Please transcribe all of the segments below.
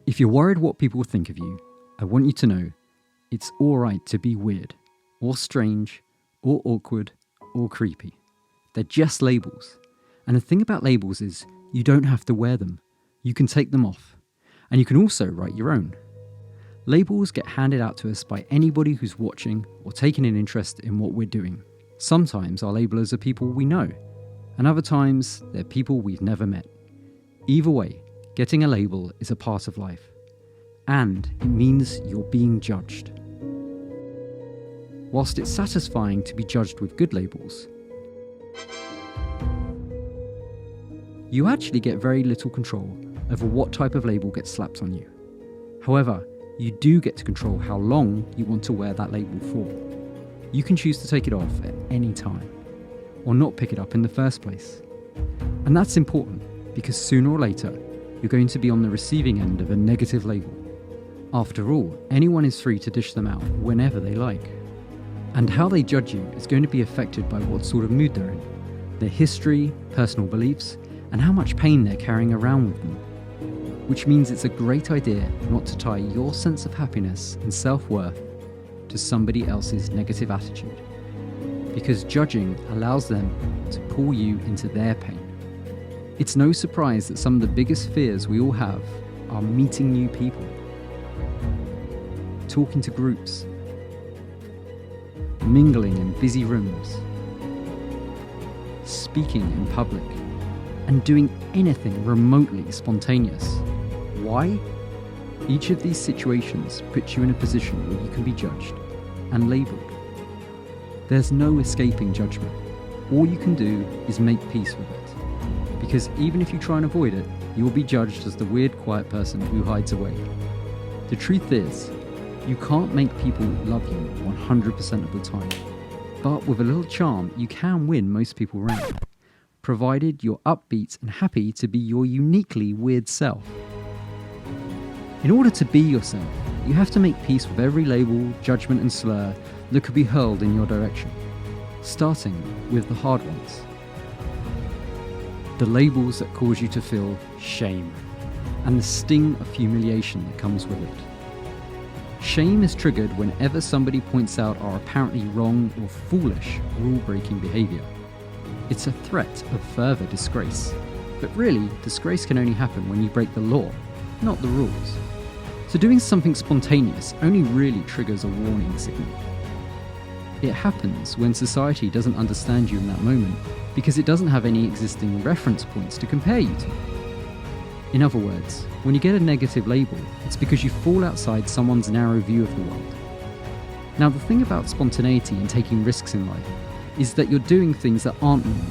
If you're worried what people will think of you, I want you to know it's alright to be weird, or strange, or awkward, or creepy. They're just labels. And the thing about labels is you don't have to wear them. You can take them off. And you can also write your own. Labels get handed out to us by anybody who's watching or taking an interest in what we're doing. Sometimes our labelers are people we know, and other times they're people we've never met. Either way, getting a label is a part of life, and it means you're being judged. Whilst it's satisfying to be judged with good labels, you actually get very little control over what type of label gets slapped on you. However, you do get to control how long you want to wear that label for. You can choose to take it off at any time, or not pick it up in the first place. And that's important, because sooner or later, you're going to be on the receiving end of a negative label. After all, anyone is free to dish them out whenever they like. And how they judge you is going to be affected by what sort of mood they're in, their history, personal beliefs, and how much pain they're carrying around with them. Which means it's a great idea not to tie your sense of happiness and self-worth to somebody else's negative attitude, because judging allows them to pull you into their pain. It's no surprise that some of the biggest fears we all have are meeting new people, talking to groups, mingling in busy rooms, speaking in public, and doing anything remotely spontaneous. Why? Each of these situations puts you in a position where you can be judged and labelled. There's no escaping judgment. All you can do is make peace with it. Because even if you try and avoid it, you will be judged as the weird, quiet person who hides away. The truth is, you can't make people love you 100% of the time. But with a little charm, you can win most people round, provided you're upbeat and happy to be your uniquely weird self. In order to be yourself, you have to make peace with every label, judgment and slur that could be hurled in your direction, starting with the hard ones. The labels that cause you to feel shame, and the sting of humiliation that comes with it. Shame is triggered whenever somebody points out our apparently wrong or foolish rule-breaking behaviour. It's a threat of further disgrace. But really, disgrace can only happen when you break the law, not the rules. So doing something spontaneous only really triggers a warning signal. It happens when society doesn't understand you in that moment because it doesn't have any existing reference points to compare you to. In other words, when you get a negative label, it's because you fall outside someone's narrow view of the world. Now, the thing about spontaneity and taking risks in life is that you're doing things that aren't normal.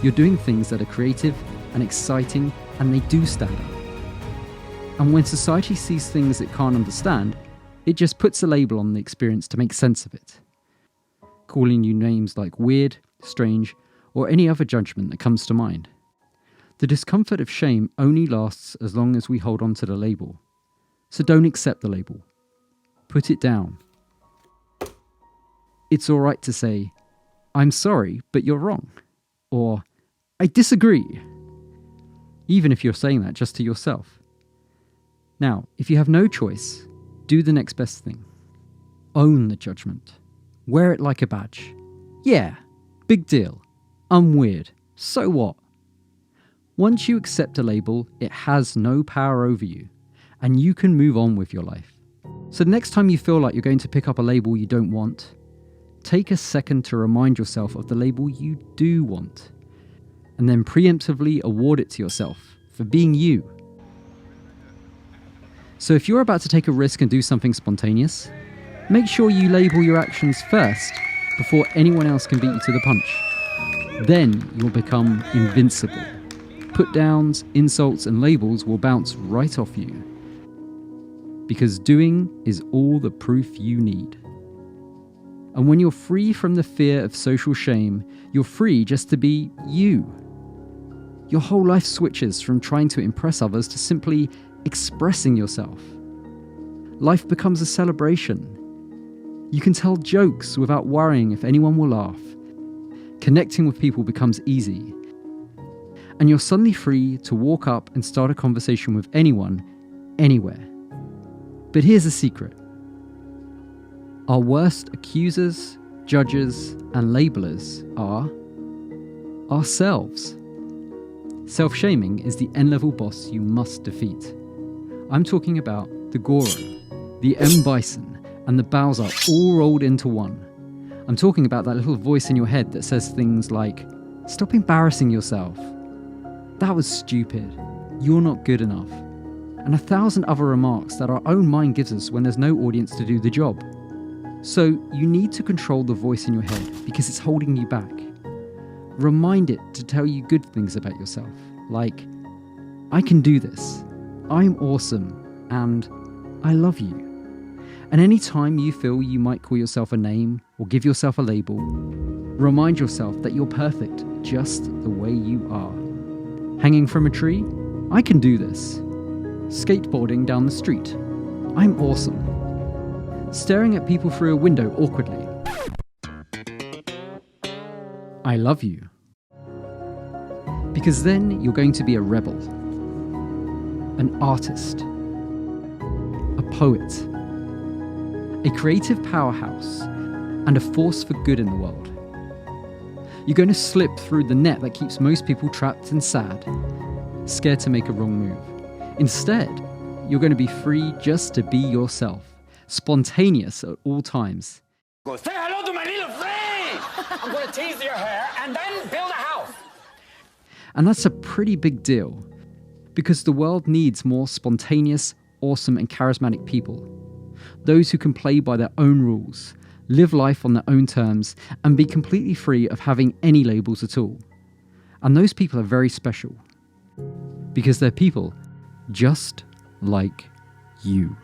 You're doing things that are creative and exciting, and they do stand out. And when society sees things it can't understand, it just puts a label on the experience to make sense of it, calling you names like weird, strange, or any other judgment that comes to mind. The discomfort of shame only lasts as long as we hold on to the label. So don't accept the label. Put it down. It's alright to say, "I'm sorry, but you're wrong," or "I disagree," even if you're saying that just to yourself. Now, if you have no choice, do the next best thing. Own the judgment. Wear it like a badge. Yeah, big deal. I'm weird. So what? Once you accept a label, it has no power over you, and you can move on with your life. So the next time you feel like you're going to pick up a label you don't want, take a second to remind yourself of the label you do want, and then preemptively award it to yourself for being you. So if you're about to take a risk and do something spontaneous, make sure you label your actions first before anyone else can beat you to the punch. Then you'll become invincible. Put-downs, insults, and labels will bounce right off you. Because doing is all the proof you need. And when you're free from the fear of social shame, you're free just to be you. Your whole life switches from trying to impress others to simply expressing yourself. Life becomes a celebration. You can tell jokes without worrying if anyone will laugh. Connecting with people becomes easy. And you're suddenly free to walk up and start a conversation with anyone, anywhere. But here's a secret. Our worst accusers, judges, and labelers are ourselves. Self-shaming is the N-level boss you must defeat. I'm talking about the Goro, the M. Bison, and the Bowser all rolled into one. I'm talking about that little voice in your head that says things like, "Stop embarrassing yourself. That was stupid. You're not good enough." And 1,000 other remarks that our own mind gives us when there's no audience to do the job. So you need to control the voice in your head because it's holding you back. Remind it to tell you good things about yourself, like, "I can do this, I'm awesome, and I love you." And anytime you feel you might call yourself a name or give yourself a label, remind yourself that you're perfect just the way you are. Hanging from a tree? I can do this. Skateboarding down the street? I'm awesome. Staring at people through a window awkwardly? I love you. Because then you're going to be a rebel, an artist, a poet, a creative powerhouse, and a force for good in the world. You're going to slip through the net that keeps most people trapped and sad, scared to make a wrong move. Instead, you're going to be free just to be yourself, spontaneous at all times. Go say hello to my little friend! I'm going to tease your hair and then build a house. And that's a pretty big deal, because the world needs more spontaneous, awesome, and charismatic people. Those who can play by their own rules, live life on their own terms, and be completely free of having any labels at all. And those people are very special, because they're people just like you.